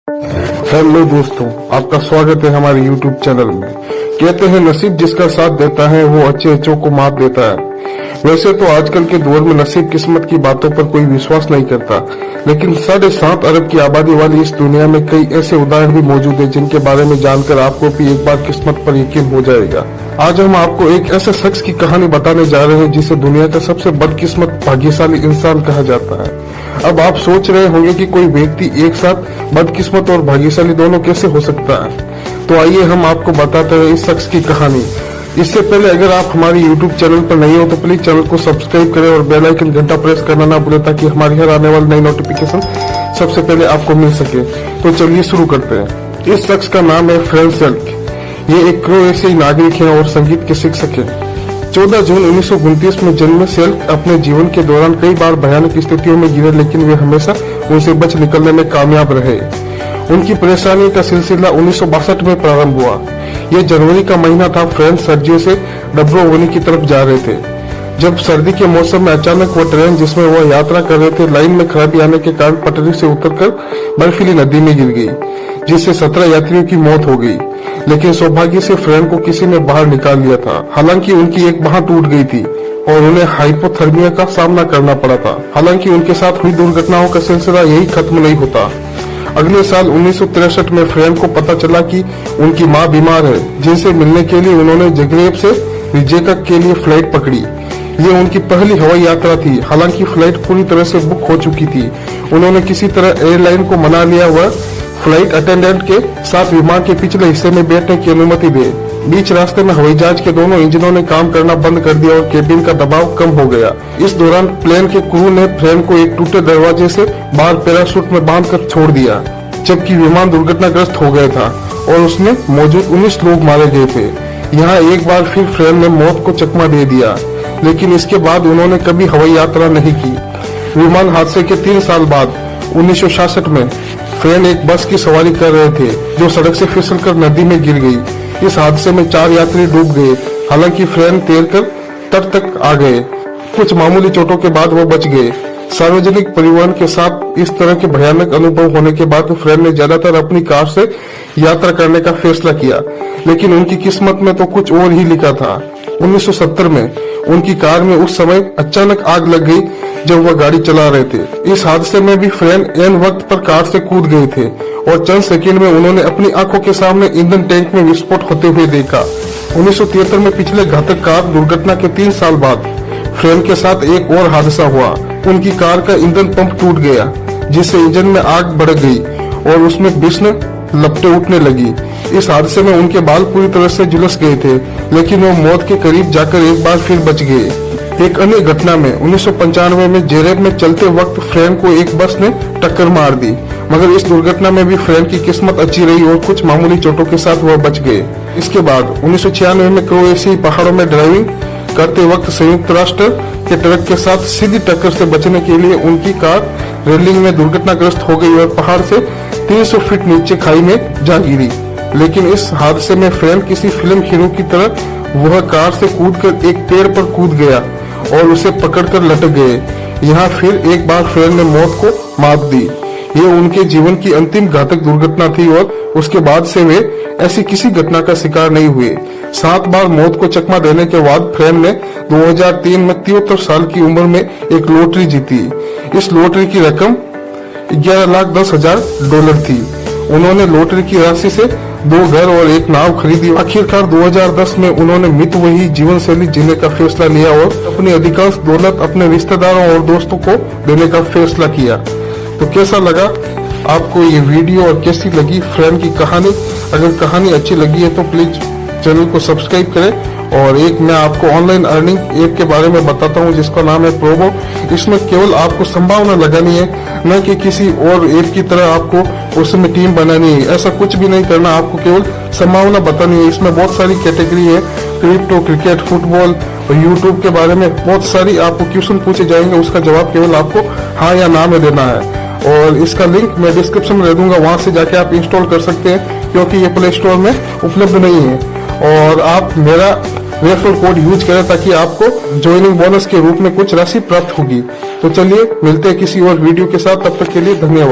Hello दोस्तों, आपका स्वागत है हमारे YouTube चैनल में। कहते हैं नसीब जिसका साथ देता है वो अच्छे अच्छों को मात देता है। वैसे तो आजकल के दौर में नसीब किस्मत की बातों पर कोई विश्वास नहीं करता, लेकिन 7.5 अरब की आबादी वाली इस दुनिया में कई ऐसे उदाहरण भी मौजूद हैं जिनके बारे में जानकर आपको भी एक बार किस्मत पर यकीन हो जाएगा। आज हम आपको एक ऐसे शख्स की कहानी बताने जा रहे हैं जिसे दुनिया का सबसे बदकिस्मत भाग्यशाली इंसान कहा जाता है। अब आप सोच रहे होंगे कि कोई व्यक्ति एक साथ बदकिस्मत और भाग्यशाली दोनों कैसे हो सकता है, तो आइए हम आपको बताते हैं इस शख्स की कहानी। इससे पहले अगर आप हमारे YouTube चैनल पर नहीं हो तो प्लीज चैनल को सब्सक्राइब करें और बेल आइकन घंटा प्रेस करना ना भूलें ताकि हमारी हर आने वाली नई नोटिफिकेशन सबसे पहले आपको मिल सके। तो चलिए शुरू करते हैं। इस शख्स का नाम है फ्रेंड सेल्क। ये एक क्रोएशियाई नागरिक है और संगीत के शिक्षक है। 14 जून 1929 में जन्मे सेल्क अपने जीवन के दौरान कई बार भयानक स्थितियों में गिरे, लेकिन वे हमेशा उनसे बच निकलने में कामयाब रहे। उनकी परेशानी का सिलसिला 1962 में प्रारंभ हुआ। यह जनवरी का महीना था। फ्रेंड सर्दियों से डब्रोवनी की तरफ जा रहे थे जब सर्दी के मौसम में अचानक वह ट्रेन जिसमें वह यात्रा कर रहे थे लाइन में खराबी आने के कारण पटरी से उतरकर बर्फीली नदी में गिर गई, जिससे 17 यात्रियों की मौत हो गई। लेकिन सौभाग्य से फ्रेंड को किसी ने बाहर निकाल लिया था। हालांकि उनकी एक बांह टूट गई थी और उन्हें हाइपोथर्मिया का सामना करना पड़ा था। हालांकि उनके साथ हुई दुर्घटनाओं का सिलसिला यही खत्म नहीं होता। अगले साल 1963 में फ्रेंड को पता चला कि उनकी मां बीमार है, जिनसे मिलने के लिए उन्होंने जग्रेब से रिजेकक के लिए फ्लाइट पकड़ी। ये उनकी पहली हवाई यात्रा थी। हालांकि फ्लाइट पूरी तरह से बुक हो चुकी थी। उन्होंने किसी तरह एयरलाइन को मना लिया वह फ्लाइट अटेंडेंट के साथ विमान के पिछले हिस्से में बैठने की अनुमति दे। बीच रास्ते में हवाई जहाज के दोनों इंजनों ने काम करना बंद कर दिया और केबिन का दबाव कम हो गया। इस दौरान प्लेन के क्रू ने फ्रेंड को एक टूटे दरवाजे से बाहर पैराशूट में बांधकर छोड़ दिया, जबकि विमान दुर्घटनाग्रस्त हो गया था और उसमें मौजूद 19 लोग मारे गए थे। यहाँ एक बार फिर फ्रेंड ने मौत को चकमा दे दिया, लेकिन इसके बाद उन्होंने कभी हवाई यात्रा नहीं की। विमान हादसे के 3 साल बाद 1966 में फ्रेंड एक बस की सवारी कर रहे थे जो सड़क से फिसलकर नदी में गिर गई। इस हादसे में 4 यात्री डूब गए। हालांकि फ्रेंड तैरकर तट तक आ गए। कुछ मामूली चोटों के बाद वो बच गए। सार्वजनिक परिवहन के साथ इस तरह के भयानक अनुभव होने के बाद फ्रेंड ने ज्यादातर अपनी कार से यात्रा करने का फैसला किया, लेकिन उनकी किस्मत में तो कुछ और ही लिखा था। 1970 में उनकी कार में उस समय अचानक आग लग गई जब वह गाड़ी चला रहे थे। इस हादसे में भी फ्रेंड एन वक्त पर कार से कूद गए थे और चंद सेकंड में उन्होंने अपनी आंखों के सामने ईंधन टैंक में विस्फोट होते हुए देखा। 1973 में पिछले घातक कार दुर्घटना के 3 साल बाद फ्रेंड के साथ एक और हादसा हुआ। उनकी कार का ईंधन पंप टूट गया, जिससे इंजन में आग भड़क गई और उसमें भीषण लपटें उठने लगी। इस हादसे में उनके बाल पूरी तरह से झुलस गए थे, लेकिन वो मौत के करीब जाकर एक बार फिर बच गए। एक अन्य घटना में 1995 में जेरेब में चलते वक्त फ्रेंड को एक बस ने टक्कर मार दी, मगर इस दुर्घटना में भी फ्रेंड की किस्मत अच्छी रही और कुछ मामूली चोटों के साथ वह बच गए। इसके बाद 1996 में क्रोएशियाई पहाड़ों में ड्राइविंग करते वक्त संयुक्त राष्ट्र के ट्रक के साथ सीधी टक्कर से बचने के लिए उनकी कार रेलिंग में दुर्घटनाग्रस्त हो गई और पहाड़ से 300 फीट नीचे खाई में जा गिरी। लेकिन इस हादसे में फ्रेंड किसी फिल्म हीरो की तरह वह कार से कूदकर एक पेड़ पर कूद गया और उसे पकड़कर लटक गए। यहाँ फिर एक बार फ्रेंड ने मौत को मात दी। ये उनके जीवन की अंतिम घातक दुर्घटना थी और उसके बाद से वे ऐसी किसी घटना का शिकार नहीं हुए। 7 बार मौत को चकमा देने के बाद फ्रेंड ने 2003 में 73 साल की उम्र में एक लॉटरी जीती। इस लॉटरी की रकम $11,10,000 थी। उन्होंने लॉटरी की राशि से 2 घर और एक नाव खरीदी। आखिरकार 2010 में उन्होंने मित वही जीवन शैली जीने का फैसला लिया और अपनी अधिकांश दौलत अपने रिश्तेदारों और दोस्तों को देने का फैसला किया। तो कैसा लगा आपको ये वीडियो और कैसी लगी फ्रेंड की कहानी? अगर कहानी अच्छी लगी है तो प्लीज चैनल को सब्सक्राइब करें। और एक मैं आपको ऑनलाइन अर्निंग ऐप के बारे में बताता हूँ जिसका नाम है प्रोबो। इसमें केवल आपको संभावना लगानी है, न कि किसी और ऐप की तरह आपको उसमें टीम बनानी है। ऐसा कुछ भी नहीं करना, आपको केवल संभावना बतानी है। इसमें बहुत सारी कैटेगरी है, क्रिप्टो, क्रिकेट, फुटबॉल और यूट्यूब के बारे में बहुत सारी आपको क्वेश्चन पूछे जाएंगे। उसका जवाब केवल आपको हाँ या ना में देना है। और इसका लिंक मैं डिस्क्रिप्शन में दे दूंगा, वहां से जाके आप इंस्टॉल कर सकते हैं, क्योंकि ये प्ले स्टोर में उपलब्ध नहीं है। और आप मेरा रेफरल कोड यूज करें ताकि आपको ज्वाइनिंग बोनस के रूप में कुछ राशि प्राप्त होगी। तो चलिए मिलते हैं किसी और वीडियो के साथ, तब तक के लिए धन्यवाद।